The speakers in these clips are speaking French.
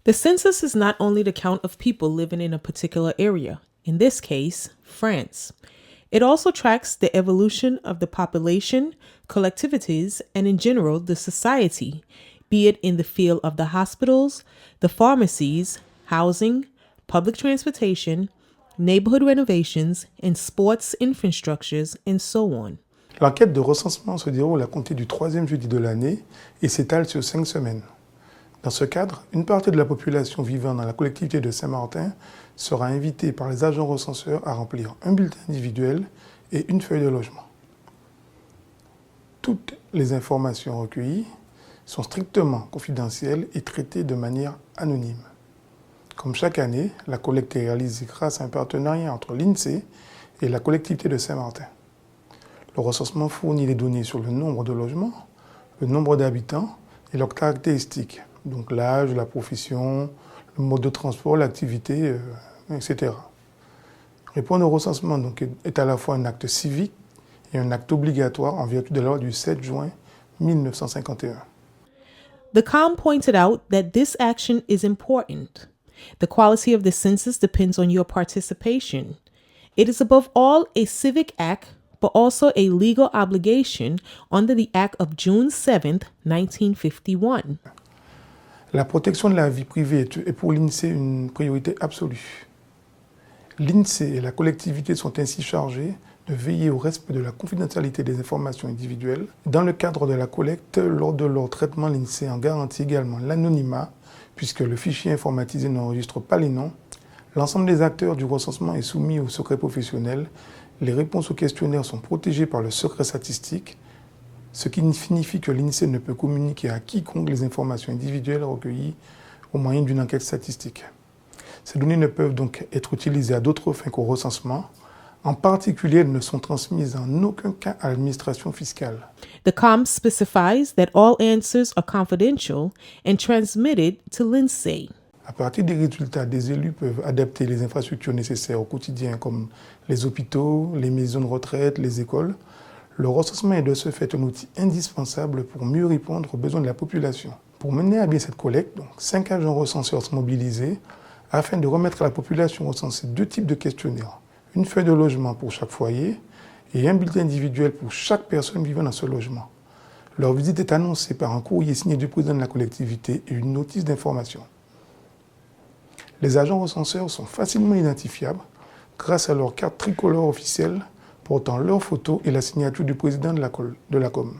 The census is not only the count of people living in a particular area, in this case, France. It also tracks the evolution of the population, collectivities, and in general, the society, be it in the field of the hospitals, the pharmacies, housing, public transportation, neighborhood renovations, and sports infrastructures, and so on. L'enquête de recensement se déroule à compter du 3e jeudi de l'année et s'étale sur 5 semaines. Dans ce cadre, une partie de la population vivant dans la collectivité de Saint-Martin sera invitée par les agents recenseurs à remplir un bulletin individuel et une feuille de logement. Toutes les informations recueillies sont strictement confidentielles et traitées de manière anonyme. Comme chaque année, la collecte est réalisée grâce à un partenariat entre l'INSEE et la collectivité de Saint-Martin. Le recensement fournit les données sur le nombre de logements, le nombre d'habitants et leurs caractéristiques, donc l'âge, la profession, le mode de transport, l'activité, etc. Répondre au recensement donc, est à la fois un acte civique et un acte obligatoire en vertu de la loi du 7 juin 1951. The COM pointed out that this action is important. The quality of the census depends on your participation. It is above all a civic act, but also a legal obligation under the Act of June 7, 1951. La protection de la vie privée est pour l'INSEE une priorité absolue. L'INSEE et la collectivité sont ainsi chargés de veiller au respect de la confidentialité des informations individuelles. Dans le cadre de la collecte, lors de leur traitement, l'INSEE en garantit également l'anonymat, puisque le fichier informatisé n'enregistre pas les noms. L'ensemble des acteurs du recensement est soumis au secret professionnel. Les réponses aux questionnaires sont protégées par le secret statistique, ce qui signifie que l'INSEE ne peut communiquer à quiconque les informations individuelles recueillies au moyen d'une enquête statistique. Ces données ne peuvent donc être utilisées à d'autres fins qu'au recensement. En particulier, elles ne sont transmises en aucun cas à l'administration fiscale. The COM specifies that all answers are confidential and transmitted to l'INSEE. À partir des résultats, des élus peuvent adapter les infrastructures nécessaires au quotidien, comme les hôpitaux, les maisons de retraite, les écoles. Le recensement est de ce fait un outil indispensable pour mieux répondre aux besoins de la population. Pour mener à bien cette collecte, 5 agents recenseurs sont mobilisés afin de remettre à la population recensée 2 types de questionnaires. Une feuille de logement pour chaque foyer et un bulletin individuel pour chaque personne vivant dans ce logement. Leur visite est annoncée par un courrier signé du président de la collectivité et une notice d'information. Les agents recenseurs sont facilement identifiables grâce à leur carte tricolore officielle portant leur photo et la signature du président de la com.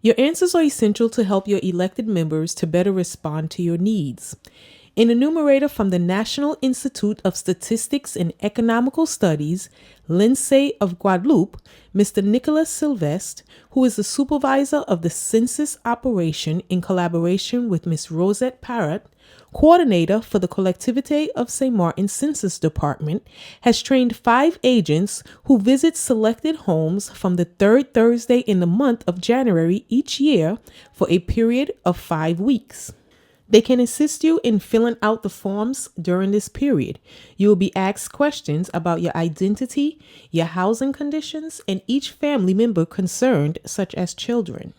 Your answers are essential to help your elected members to better respond to your needs. In a numerator from the National Institute of Statistics and Economical Studies, l'INSEE of Guadeloupe, Mr. Nicolas Sylvestre, who is the supervisor of the census operation in collaboration with Ms. Rosette Parrott, coordinator for the Collectivité of St. Martin Census Department, has trained 5 agents who visit selected homes from the 3rd Thursday in the month of January each year for a period of 5 weeks. They can assist you in filling out the forms during this period. You will be asked questions about your identity, your housing conditions, and each family member concerned, such as children.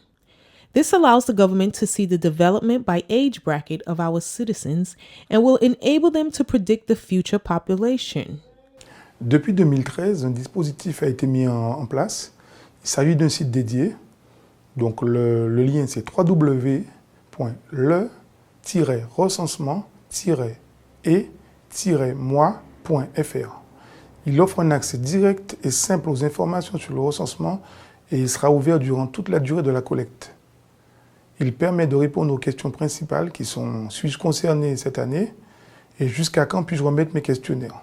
This allows the government to see the development by age bracket of our citizens and will enable them to predict the future population. Depuis 2013, un dispositif a été mis en place. Il s'agit d'un site dédié. Donc le lien c'est www.le-recensement-et-moi.fr. Il offre un accès direct et simple aux informations sur le recensement et il sera ouvert durant toute la durée de la collecte. Il permet de répondre aux questions principales qui sont: suis-je concerné cette année et jusqu'à quand puis-je remettre mes questionnaires.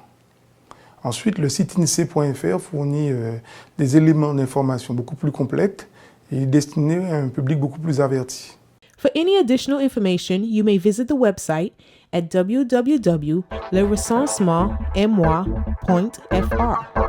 Ensuite, le site insee.fr fournit des éléments d'information beaucoup plus complètes et destiné à un public beaucoup plus averti. For any additional information, you may visit the website at www.lerecensementmoi.fr.